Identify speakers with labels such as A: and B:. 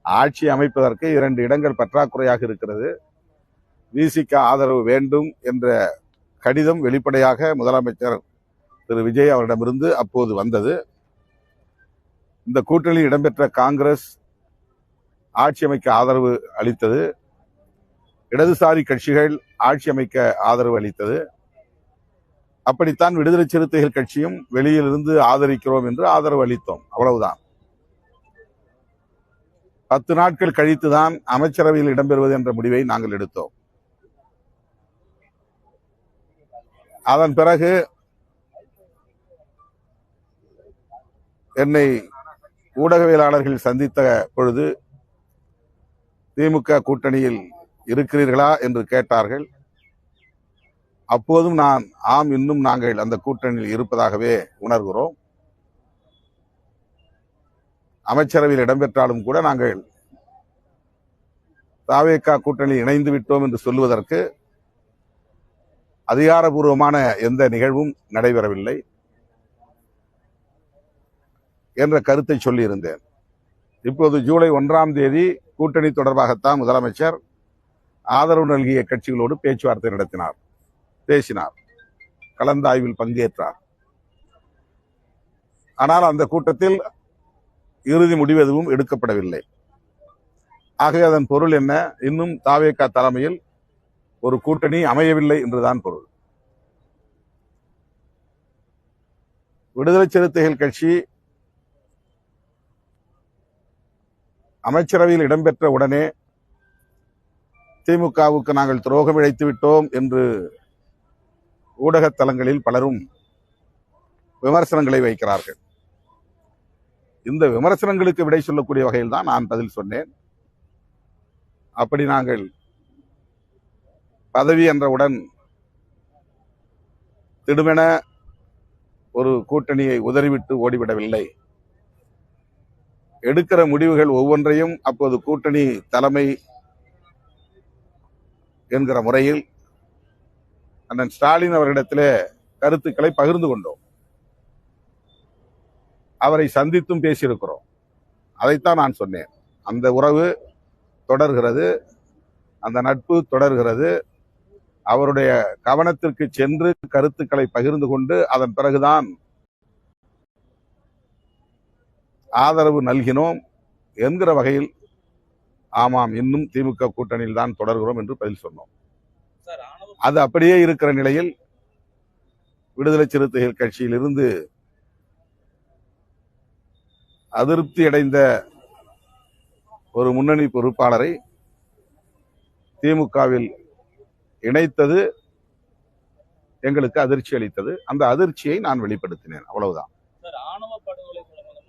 A: ஆட்சி அமைப்பதற்கு 2 இடங்கள் பற்றாக்குறையாக இருக்கிறது. விசிக ஆதரவு வேண்டும் என்ற கடிதம் வெளிப்படையாக முதலமைச்சர் திரு விஜய் அவரிடமிருந்து அப்போது வந்தது. இந்த கூட்டணியில் இடம்பெற்ற காங்கிரஸ் ஆட்சி அமைக்க ஆதரவு அளித்தது. இடதுசாரி கட்சிகள் ஆட்சி அமைக்க ஆதரவு அளித்தது. அப்படித்தான் விடுதலை சிறுத்தைகள் கட்சியும் வெளியிலிருந்து ஆதரிக்கிறோம் என்று ஆதரவு அளித்தோம். அவ்வளவுதான். 10 நாட்கள் கழித்துதான் அமைச்சரவையில் இடம்பெறுவது என்ற முடிவை நாங்கள் எடுத்தோம். அதன் பிறகு என்னை ஊடகவியலாளர்கள் சந்தித்த பொழுது திமுக கூட்டணியில் இருக்கிறீர்களா என்று கேட்டார்கள். அப்போதும் நான் ஆம், இன்னும் நாங்கள் அந்த கூட்டணியில் இருப்பதாகவே உணர்கிறோம். அமைச்சரவையில் இடம்பெற்றாலும் கூட நாங்கள் தவேக கூட்டணியில் இணைந்து விட்டோம் என்று சொல்லுவதற்கு அதிகாரபூர்வமான எந்த நிகழ்வும் நடைபெறவில்லை என்ற கருத்தை சொல்லியிருந்தேன். இப்போது ஜூலை 1ஆம் தேதி கூட்டணி தொடர்பாகத்தான் முதலமைச்சர் ஆதரவு நல்கிய கட்சிகளோடு பேச்சுவார்த்தை நடத்தினார், பேசினார், கலந்தாய்வில் பங்கேற்றார். ஆனால் அந்த கூட்டத்தில் இறுதி முடிவு எதுவும் எடுக்கப்படவில்லை. ஆகவே அதன் பொருள் என்ன? இன்னும் தவேக தலைமையில் ஒரு கூட்டணி அமையவில்லை என்றுதான் பொருள். விடுதலை சிறுத்தைகள் கட்சி அமைச்சரவையில் இடம்பெற்ற உடனே திமுகவுக்கு நாங்கள் துரோகம் இழைத்து விட்டோம் என்று ஊடக தளங்களில் பலரும் விமர்சனங்களை வைக்கிறார்கள். இந்த விமர்சனங்களுக்கு விடை சொல்லக்கூடிய வகையில் தான் நான் பதில் சொன்னேன். அப்படி நாங்கள் பதவி என்றவுடன் திடுமென ஒரு கூட்டணியை உதறிவிட்டு ஓடிவிடவில்லை. எடுக்கிற முடிவுகள் ஒவ்வொன்றையும் அப்போது கூட்டணி தலைமை என்கிற முறையில் அண்ணன் ஸ்டாலின் அவரிடத்திலே கருத்துக்களை பகிர்ந்து கொண்டோம். அவரை சந்தித்தும் பேசியிருக்கிறோம். அதைத்தான் நான் சொன்னேன். அந்த உறவு தொடர்கிறது, அந்த நட்பு தொடர்கிறது. அவருடைய கவனத்திற்கு சென்று கருத்துக்களை பகிர்ந்து கொண்டு அதன் பிறகுதான் ஆதரவு நல்கினோம் என்கிற வகையில் ஆமாம், இன்னும் திமுக கூட்டணியில் தான் தொடர்கிறோம் என்று பதில் சொன்னோம். அது அப்படியே இருக்கிற நிலையில் விடுதலை சிறுத்தைகள் கட்சியிலிருந்து அதிருப்தி அடைந்த ஒரு முன்னணி பொறுப்பாளரை திமுகவில் இணைத்தது எங்களுக்கு அதிர்ச்சி அளித்தது. அந்த அதிர்ச்சியை நான் வெளிப்படுத்தினேன். அவ்வளவுதான்.